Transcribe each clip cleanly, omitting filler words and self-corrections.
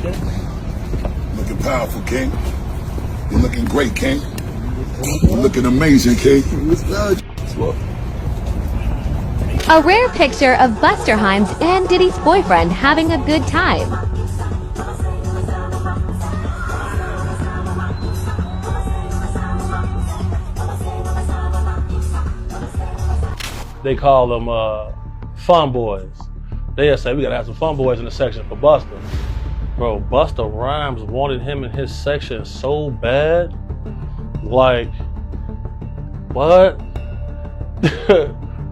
shit. Looking powerful, King. You're looking great, King. You're looking amazing, King. A rare picture of Busta Rhymes and Diddy's boyfriend having a good time. They call them fun boys. They'll say, we gotta have some fun boys in the section for Busta. Bro, Busta Rhymes wanted him in his section so bad. Like, what?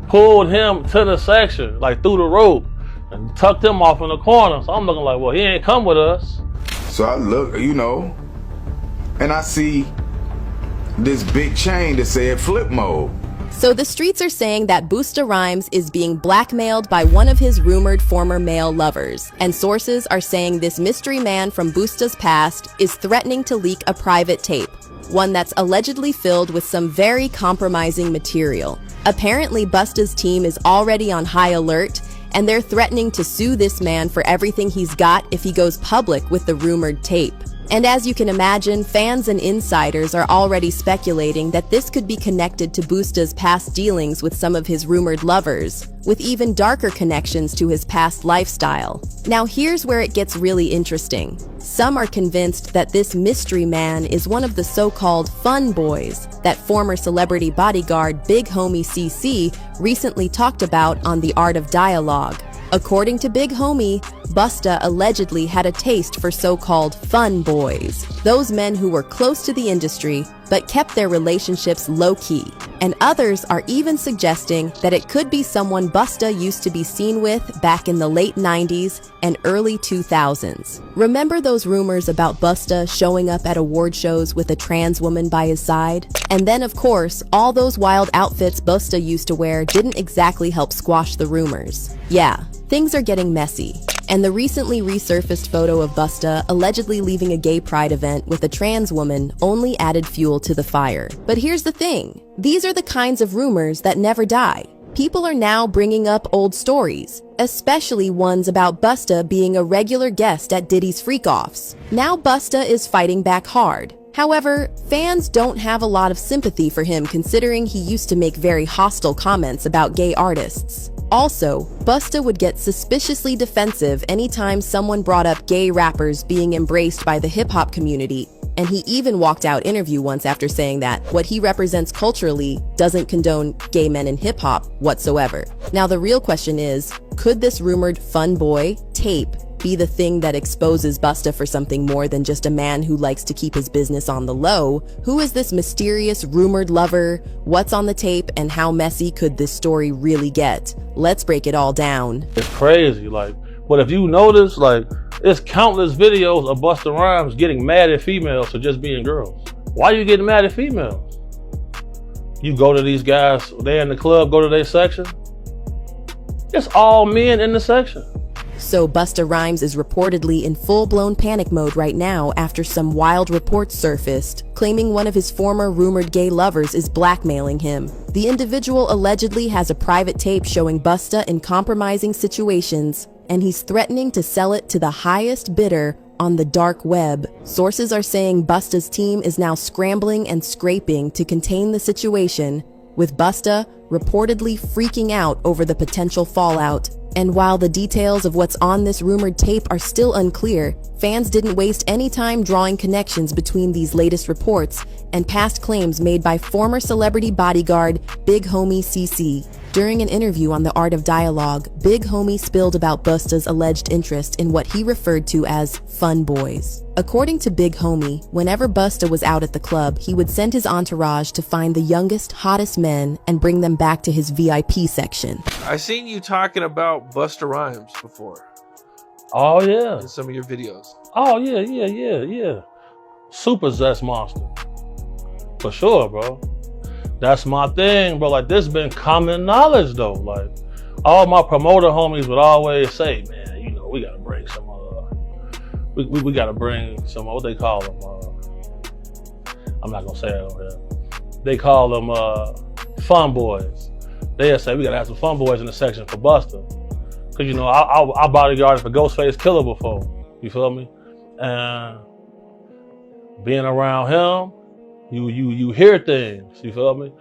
Pulled him to the section, like through the rope, and tucked him off in the corner. So I'm looking like, well, he ain't come with us. So I look, and I see this big chain that said flip mode. So the streets are saying that Busta Rhymes is being blackmailed by one of his rumored former male lovers. And sources are saying this mystery man from Busta's past is threatening to leak a private tape, one that's allegedly filled with some very compromising material. Apparently, Busta's team is already on high alert, and they're threatening to sue this man for everything he's got if he goes public with the rumored tape. And as you can imagine, fans and insiders are already speculating that this could be connected to Busta's past dealings with some of his rumored lovers, with even darker connections to his past lifestyle. Now here's where it gets really interesting. Some are convinced that this mystery man is one of the so-called fun boys that former celebrity bodyguard Big Homie CC recently talked about on The Art of Dialogue. According to Big Homie, Busta allegedly had a taste for so-called fun boys, those men who were close to the industry but kept their relationships low-key. And others are even suggesting that it could be someone Busta used to be seen with back in the late 90s and early 2000s. Remember those rumors about Busta showing up at award shows with a trans woman by his side? And then, of course, all those wild outfits Busta used to wear didn't exactly help squash the rumors. Yeah, things are getting messy. And the recently resurfaced photo of Busta allegedly leaving a gay pride event with a trans woman only added fuel to the fire. But here's the thing. These are the kinds of rumors that never die. People are now bringing up old stories, especially ones about Busta being a regular guest at Diddy's freak-offs. Now Busta is fighting back hard. However, fans don't have a lot of sympathy for him considering he used to make very hostile comments about gay artists. Also, Busta would get suspiciously defensive anytime someone brought up gay rappers being embraced by the hip-hop community, and he even walked out interview once after saying that what he represents culturally doesn't condone gay men in hip-hop whatsoever. Now the real question is, could this rumored fun boy tape be the thing that exposes Busta for something more than just a man who likes to keep his business on the low? Who is this mysterious rumored lover? What's on the tape, and how messy could this story really get? Let's break it all down. It's crazy, but if you notice, it's countless videos of Busta Rhymes getting mad at females for just being girls. Why are you getting mad at females? You go to these guys, they're in the club, go to their section. It's all men in the section. So Busta Rhymes is reportedly in full-blown panic mode right now after some wild reports surfaced, claiming one of his former rumored gay lovers is blackmailing him. The individual allegedly has a private tape showing Busta in compromising situations, and he's threatening to sell it to the highest bidder on the dark web. Sources are saying Busta's team is now scrambling and scraping to contain the situation, with Busta reportedly freaking out over the potential fallout. And while the details of what's on this rumored tape are still unclear, fans didn't waste any time drawing connections between these latest reports and past claims made by former celebrity bodyguard Big Homie CC. During an interview on The Art of Dialogue, Big Homie spilled about Busta's alleged interest in what he referred to as fun boys. According to Big Homie, whenever Busta was out at the club, he would send his entourage to find the youngest, hottest men and bring them back to his VIP section. I seen you talking about Busta Rhymes before. Oh yeah. In some of your videos. Oh yeah. Super zest monster. For sure, bro. That's my thing, bro. This been common knowledge though. All my promoter homies would always say, man, we gotta bring some we gotta bring some, what they call them, I'm not gonna say it on here. They call them fun boys. They'll say we gotta have some fun boys in the section for Busta. Cause I bodyguarded for Ghostface Killer before. You feel me? And being around him, you hear things, you feel me?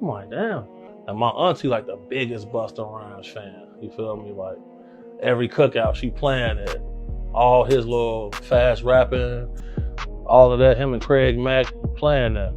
I'm like, damn. And my auntie like the biggest Busta Rhymes fan, you feel me? Like every cookout she playing it. All his little fast rapping, all of that, him and Craig Mack playing that,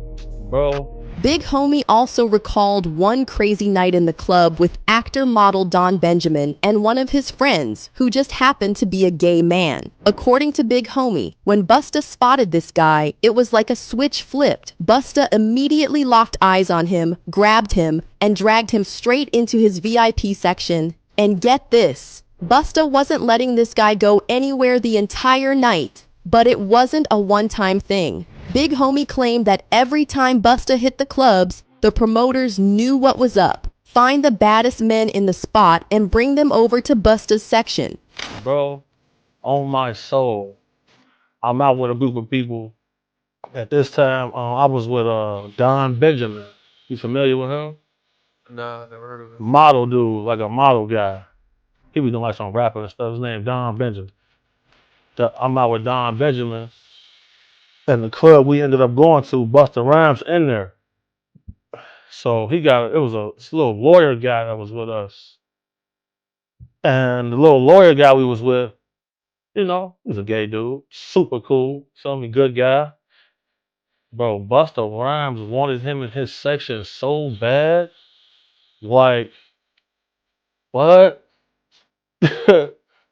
bro. Big Homie also recalled one crazy night in the club with actor model Don Benjamin and one of his friends who just happened to be a gay man. According to Big Homie, when Busta spotted this guy, it was like a switch flipped. Busta immediately locked eyes on him, grabbed him, and dragged him straight into his VIP section. And get this, Busta wasn't letting this guy go anywhere the entire night. But it wasn't a one-time thing. Big Homie claimed that every time Busta hit the clubs, the promoters knew what was up. Find the baddest men in the spot and bring them over to Busta's section. Bro, on my soul, I'm out with a group of people. At this time, I was with Don Benjamin. You familiar with him? Nah, never heard of it. Model dude, like a model guy. He was doing like some rapping and stuff. His name Don Benjamin. I'm out with Don Benjamin. And the club we ended up going to, Busta Rhymes in there. So it was a little lawyer guy that was with us. And the little lawyer guy we was with, you know, he was a gay dude, super cool, feel me, good guy. Bro, Busta Rhymes wanted him in his section so bad. Like, what?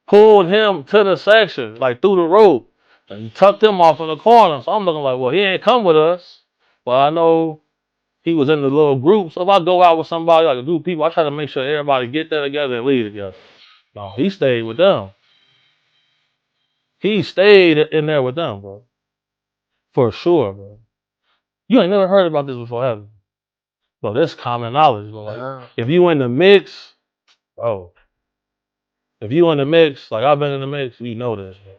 Pulled him to the section, like through the rope, and tucked him off in the corner. So I'm looking like, well, he ain't come with us. But I know he was in the little group. So if I go out with somebody, like a group of people, I try to make sure everybody get there together and leave together. No, he stayed with them. He stayed in there with them, bro. For sure, bro. You ain't never heard about this before, have you? Bro, this common knowledge, bro. Like, if you in the mix, bro. If you in the mix, like I've been in the mix, you know this, bro.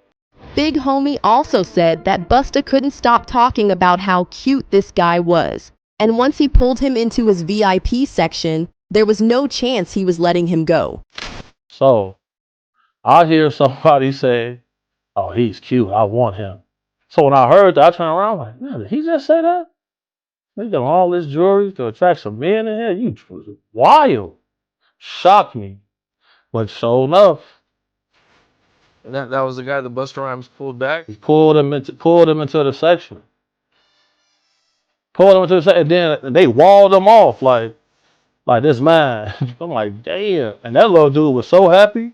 Big Homie also said that Busta couldn't stop talking about how cute this guy was. And once he pulled him into his VIP section, there was no chance he was letting him go. So, I hear somebody say, oh, he's cute, I want him. So when I heard that, I turned around like, man, did he just say that? They got all this jewelry to attract some men in here? You wild. Shocked me. But sure enough, And that was the guy that Busta Rhymes pulled back? he pulled him into the section. Pulled him into the section, and then they walled him off like this man. I'm like, damn. And that little dude was so happy,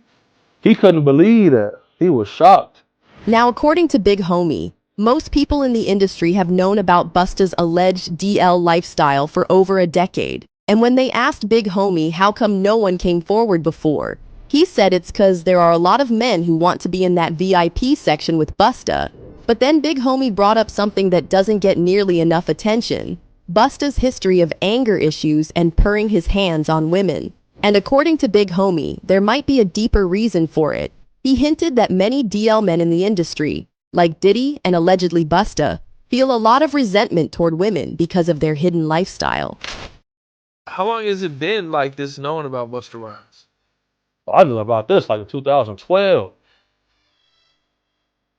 he couldn't believe that. He was shocked. Now, according to Big Homie, most people in the industry have known about Busta's alleged DL lifestyle for over a decade. And when they asked Big Homie how come no one came forward before, he said it's because there are a lot of men who want to be in that VIP section with Busta. But then Big Homie brought up something that doesn't get nearly enough attention: Busta's history of anger issues and purring his hands on women. And according to Big Homie, there might be a deeper reason for it. He hinted that many DL men in the industry, like Diddy and allegedly Busta, feel a lot of resentment toward women because of their hidden lifestyle. How long has it been like this known about Busta Rhymes? I knew about this like in 2012.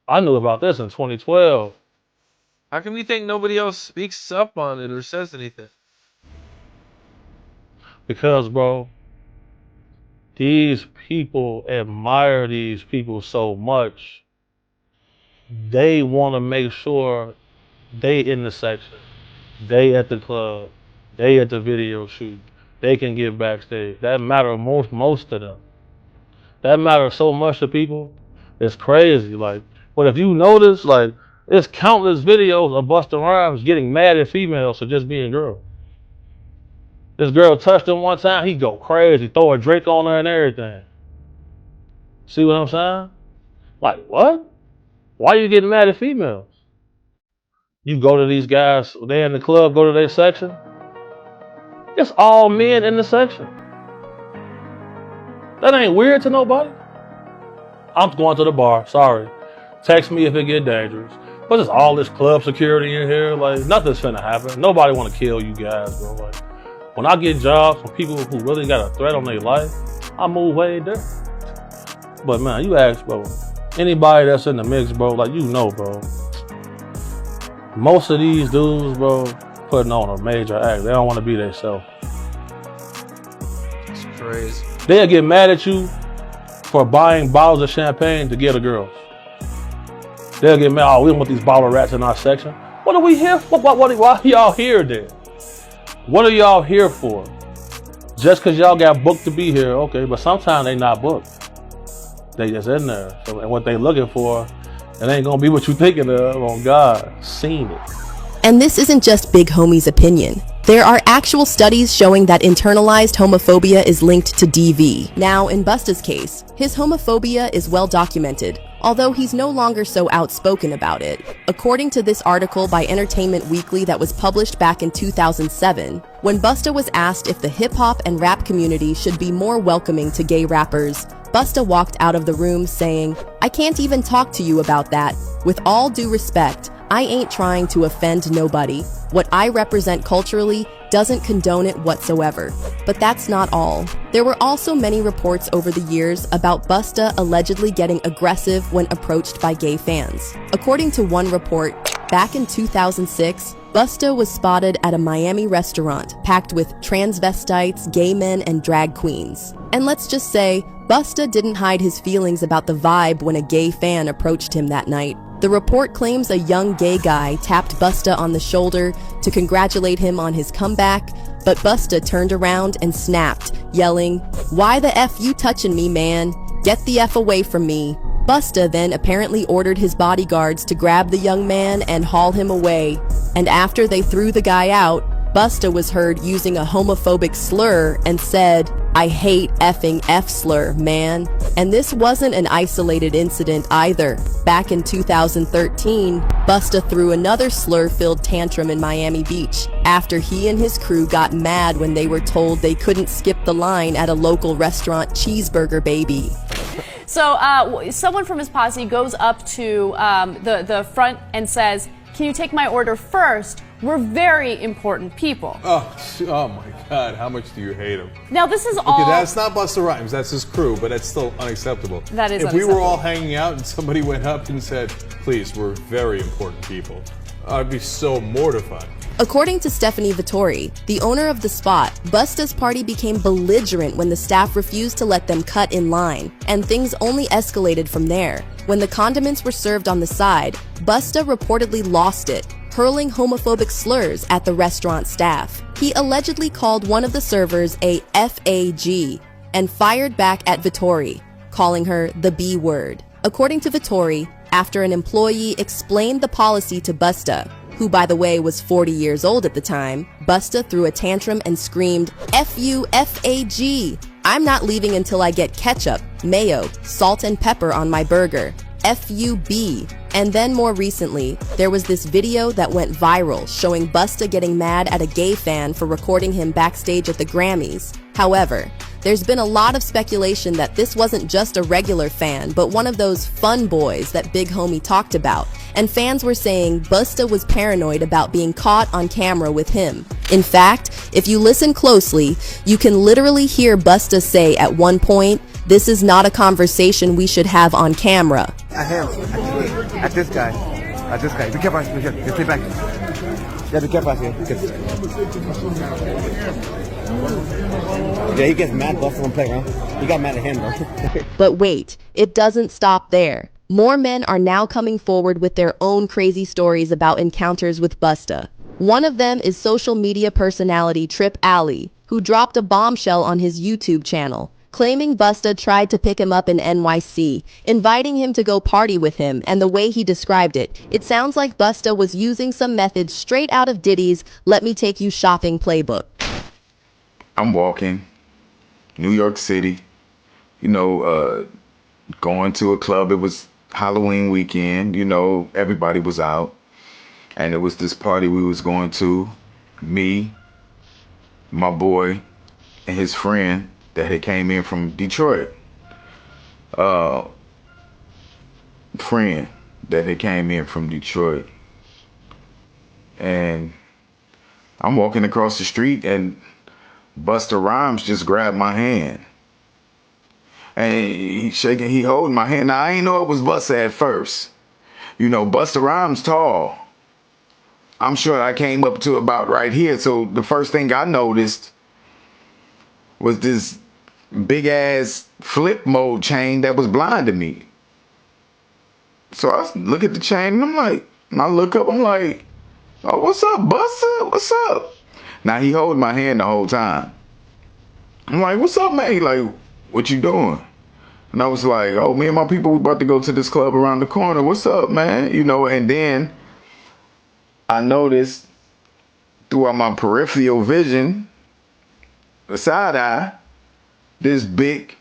I knew about this in 2012. How come you think nobody else speaks up on it or says anything? Because, bro, these people admire these people so much. They want to make sure they in the section, they at the club, they at the video shoot, they can get backstage. That matters most to them. That matters so much to people. It's crazy. Like, but if you notice, like, there's countless videos of Busta Rhymes getting mad at females for just being girls. This girl touched him one time, he go crazy, throw a drink on her and everything. See what I'm saying? Like, what? Why you getting mad at females? You go to these guys, they in the club, go to their section. It's all men in the section. That ain't weird to nobody. I'm going to the bar, sorry. Text me if it get dangerous. But there's all this club security in here, like nothing's finna happen. Nobody wanna kill you guys, bro. Like, when I get jobs from people who really got a threat on their life, I move way different. But man, you ask, bro, anybody that's in the mix, bro, like, you know, bro. Most of these dudes, bro, putting on a major act. They don't want to be themselves. It's crazy. They'll get mad at you for buying bottles of champagne to get a girl. They'll get mad, oh, we don't want these bottle rats in our section. What are we here for? Why are y'all here then? What are y'all here for? Just because y'all got booked to be here, okay, but sometimes they not booked. They just in there. So, and what they looking for, it ain't gonna be what you thinking of. On God, seen it. And this isn't just Big Homie's opinion. There are actual studies showing that internalized homophobia is linked to DV. Now, in Busta's case, his homophobia is well documented, although he's no longer so outspoken about it. According to this article by Entertainment Weekly that was published back in 2007, when Busta was asked if the hip-hop and rap community should be more welcoming to gay rappers, Busta walked out of the room saying, "I can't even talk to you about that. With all due respect, I ain't trying to offend nobody. What I represent culturally doesn't condone it whatsoever." But that's not all. There were also many reports over the years about Busta allegedly getting aggressive when approached by gay fans. According to one report, back in 2006, Busta was spotted at a Miami restaurant packed with transvestites, gay men, and drag queens. And let's just say, Busta didn't hide his feelings about the vibe when a gay fan approached him that night. The report claims a young gay guy tapped Busta on the shoulder to congratulate him on his comeback, but Busta turned around and snapped, yelling, "Why the F you touching me, man? Get the F away from me." Busta then apparently ordered his bodyguards to grab the young man and haul him away. And after they threw the guy out, Busta was heard using a homophobic slur and said, "I hate effing F slur, man." And this wasn't an isolated incident either. Back in 2013, Busta threw another slur-filled tantrum in Miami Beach after he and his crew got mad when they were told they couldn't skip the line at a local restaurant, Cheeseburger Baby. So someone from his posse goes up to the front and says, "Can you take my order first? We're very important people." Oh my God, how much do you hate him? Now this is all... Okay, that's not Busta Rhymes, that's his crew, but that's still unacceptable. That is If we were unacceptable. all hanging out and somebody went up and said, "Please, we're very important people," I'd be so mortified. According to Stephanie Vittori, the owner of the spot, Busta's party became belligerent when the staff refused to let them cut in line, and things only escalated from there. When the condiments were served on the side, Busta reportedly lost it, hurling homophobic slurs at the restaurant staff. He allegedly called one of the servers a FAG and fired back at Vittori, calling her the B word. According to Vittori, after an employee explained the policy to Busta, who by the way was 40 years old at the time, Busta threw a tantrum and screamed, "F you, FAG! I'm not leaving until I get ketchup, mayo, salt and pepper on my burger. FUB." And then more recently, there was this video that went viral showing Busta getting mad at a gay fan for recording him backstage at the Grammys. However, there's been a lot of speculation that this wasn't just a regular fan, but one of those fun boys that Big Homie talked about. And fans were saying Busta was paranoid about being caught on camera with him. In fact, if you listen closely, you can literally hear Busta say at one point, "This is not a conversation we should have on camera." At him, at this guy, Be careful, just stay back. Yeah, be careful here. Yeah, he gets mad, Busta don't play around. He got mad at him, bro. But wait, it doesn't stop there. More men are now coming forward with their own crazy stories about encounters with Busta. One of them is social media personality Trip Alley, who dropped a bombshell on his YouTube channel, claiming Busta tried to pick him up in NYC, inviting him to go party with him, and the way he described it, it sounds like Busta was using some methods straight out of Diddy's "Let Me Take You Shopping" playbook. I'm walking, New York City, going to a club. It was Halloween weekend, everybody was out. And it was this party we was going to, me, my boy, and his friend that had came in from Detroit. And I'm walking across the street and Busta Rhymes just grabbed my hand. And he holding my hand. Now I ain't know it was Busta at first. You know, Busta Rhymes tall. I'm sure I came up to about right here. So the first thing I noticed was this big ass flip mode chain that was blinding me. So I look at the chain and I'm like, and I look up, I'm like, oh, what's up, Busta? What's up? Now he holding my hand the whole time. I'm like, what's up, man? He like, what you doing? And I was like, oh, me and my people, we about to go to this club around the corner. What's up, man? You know, and then I noticed throughout my peripheral vision, the side eye, this big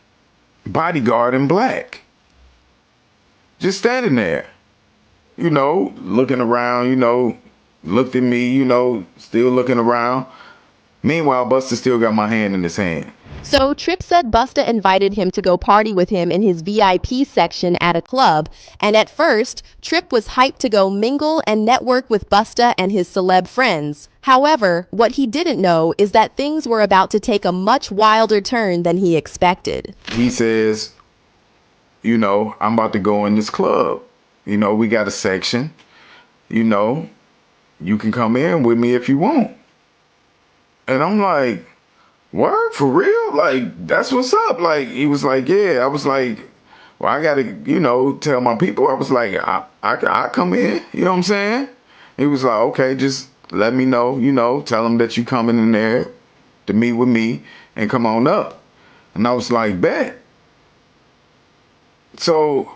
bodyguard in black. Just standing there, you know, looking around, you know, looked at me, you know, still looking around. Meanwhile, Busta still got my hand in his hand. So Tripp said Busta invited him to go party with him in his VIP section at a club, and at first, Tripp was hyped to go mingle and network with Busta and his celeb friends. However, what he didn't know is that things were about to take a much wilder turn than he expected. He says, you know, I'm about to go in this club. You know, we got a section. You know, you can come in with me if you want. And I'm like, word, for real? Like, that's what's up. Like, he was like, yeah. I was like, well, I gotta, you know, tell my people. I was like, I come in. You know what I'm saying? He was like, okay, just let me know, you know, tell them that you coming in there to meet with me and come on up. And I was like, bet. So,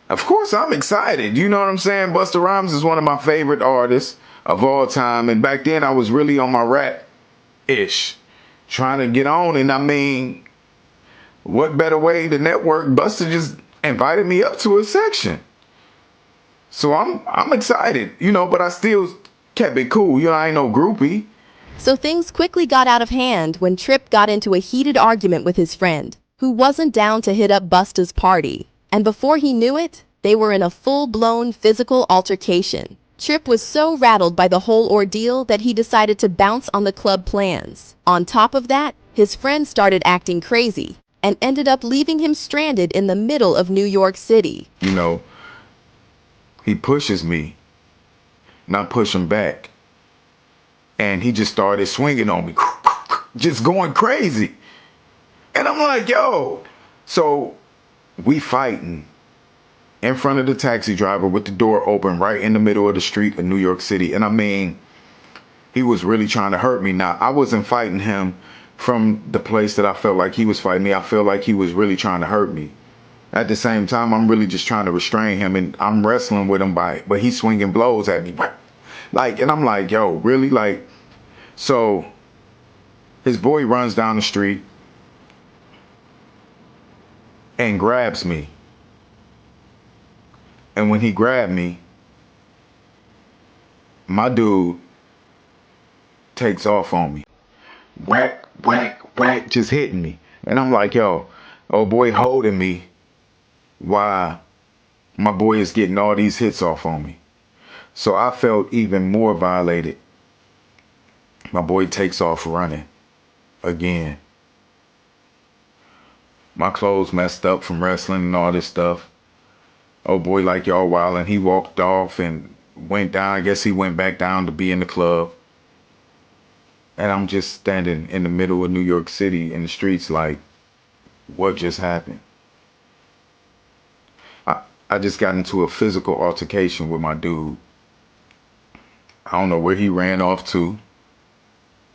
of course, I'm excited. You know what I'm saying? Busta Rhymes is one of my favorite artists of all time. And back then, I was really on my rap-ish, trying to get on. And I mean, what better way to network? Busta just invited me up to a section. So I'm excited, you know, but I still kept it cool. You know, I ain't no groupie. So things quickly got out of hand when Tripp got into a heated argument with his friend, who wasn't down to hit up Busta's party. And before he knew it, they were in a full-blown physical altercation. Tripp was so rattled by the whole ordeal that he decided to bounce on the club plans. On top of that, his friend started acting crazy and ended up leaving him stranded in the middle of New York City. You know, he pushes me, and I push him back. And he just started swinging on me, just going crazy. And I'm like, yo. So we fighting in front of the taxi driver with the door open right in the middle of the street in New York City. And I mean, he was really trying to hurt me. Now, I wasn't fighting him from the place that I felt like he was fighting me. I felt like he was really trying to hurt me. At the same time, I'm really just trying to restrain him, and I'm wrestling with him but he's swinging blows at me. Like, and I'm like, yo, really? Like, so his boy runs down the street and grabs me. And when he grabbed me, my dude takes off on me. Whack, whack, whack, just hitting me. And I'm like, yo, oh boy holding me while my boy is getting all these hits off on me. So I felt even more violated. My boy takes off running again. My clothes messed up from wrestling and all this stuff. Oh boy, like y'all wild, and he walked off and went down. I guess he went back down to be in the club. And I'm just standing in the middle of New York City in the streets like, what just happened? I just got into a physical altercation with my dude. I don't know where he ran off to.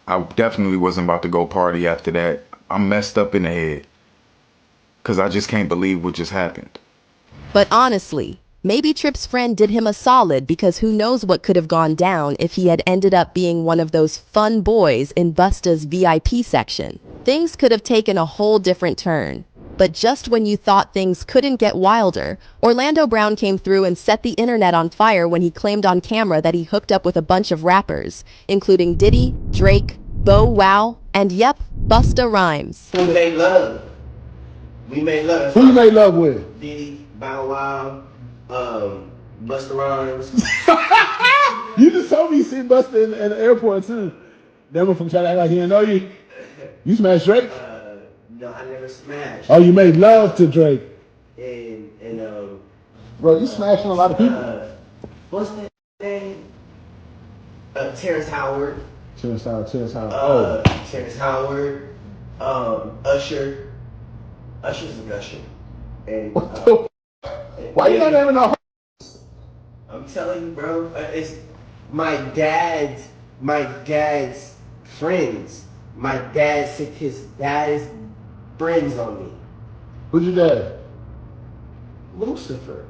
I definitely wasn't about to go party after that. I'm messed up in the head because I just can't believe what just happened. But honestly, maybe Tripp's friend did him a solid, because who knows what could have gone down if he had ended up being one of those fun boys in Busta's VIP section. Things could have taken a whole different turn. But just when you thought things couldn't get wilder, Orlando Brown came through and set the internet on fire when he claimed on camera that he hooked up with a bunch of rappers, including Diddy, Drake, Bow Wow, and yep, Busta Rhymes. We made love. We made love. Who you made love with? Diddy, Bow Wow, Busta Rhymes. You just told me you seen Busta in the airport too. That one from trying to act like he didn't know you. You smashed Drake? No, I never smashed. Oh, you made love to Drake. And Bro, you smashing a lot of people. what's that name? Terrence Howard. Terrence Howard. Terrence Howard. Usher. Usher's a gusher. And What the why you not having no? I'm telling you, bro. It's my dad's friends. My dad sick his dad's friends on me. Who's your dad? Lucifer.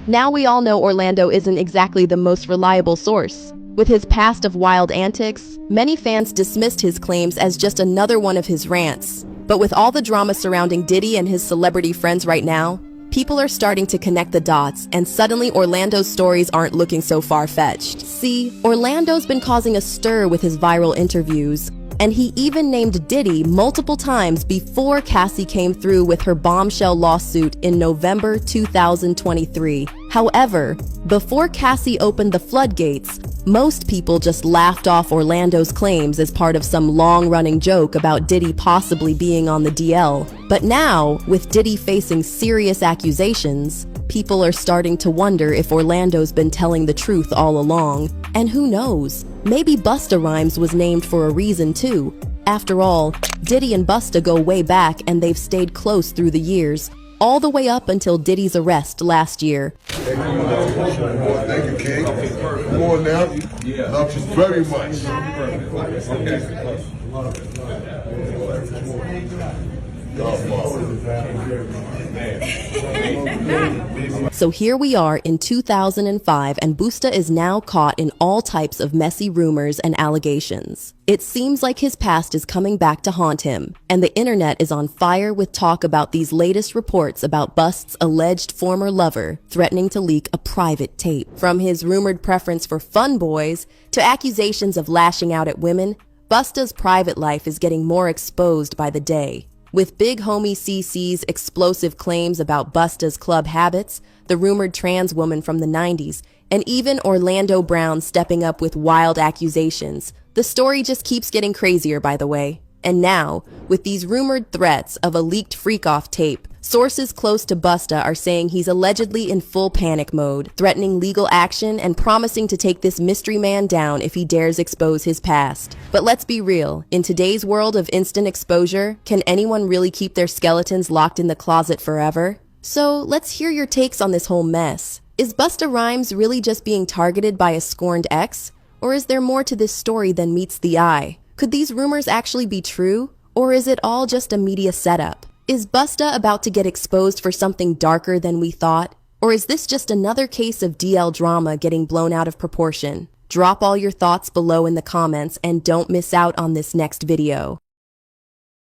Now we all know Orlando isn't exactly the most reliable source. With his past of wild antics, many fans dismissed his claims as just another one of his rants. But with all the drama surrounding Diddy and his celebrity friends right now, people are starting to connect the dots, and suddenly Orlando's stories aren't looking so far-fetched. See, Orlando's been causing a stir with his viral interviews, and he even named Diddy multiple times before Cassie came through with her bombshell lawsuit in November 2023. However, before Cassie opened the floodgates, most people just laughed off Orlando's claims as part of some long-running joke about Diddy possibly being on the DL. But now, with Diddy facing serious accusations, people are starting to wonder if Orlando's been telling the truth all along. And who knows, maybe Busta Rhymes was named for a reason too. After all, Diddy and Busta go way back and they've stayed close through the years, all the way up until Diddy's arrest last year. Thank you, King. Come on now. Love you very much. So here we are in 2005, and Busta is now caught in all types of messy rumors and allegations. It seems like his past is coming back to haunt him, and the internet is on fire with talk about these latest reports about Busta's alleged former lover threatening to leak a private tape. From his rumored preference for fun boys to accusations of lashing out at women, Busta's private life is getting more exposed by the day. With Big Homie CC's explosive claims about Busta's club habits, the rumored trans woman from the 90s, and even Orlando Brown stepping up with wild accusations, the story just keeps getting crazier, by the way. And now, with these rumored threats of a leaked freak-off tape, sources close to Busta are saying he's allegedly in full panic mode, threatening legal action and promising to take this mystery man down if he dares expose his past. But let's be real, in today's world of instant exposure, can anyone really keep their skeletons locked in the closet forever? So let's hear your takes on this whole mess. Is Busta Rhymes really just being targeted by a scorned ex? Or is there more to this story than meets the eye? Could these rumors actually be true? Or is it all just a media setup? Is Busta about to get exposed for something darker than we thought? Or is this just another case of DL drama getting blown out of proportion? Drop all your thoughts below in the comments and don't miss out on this next video.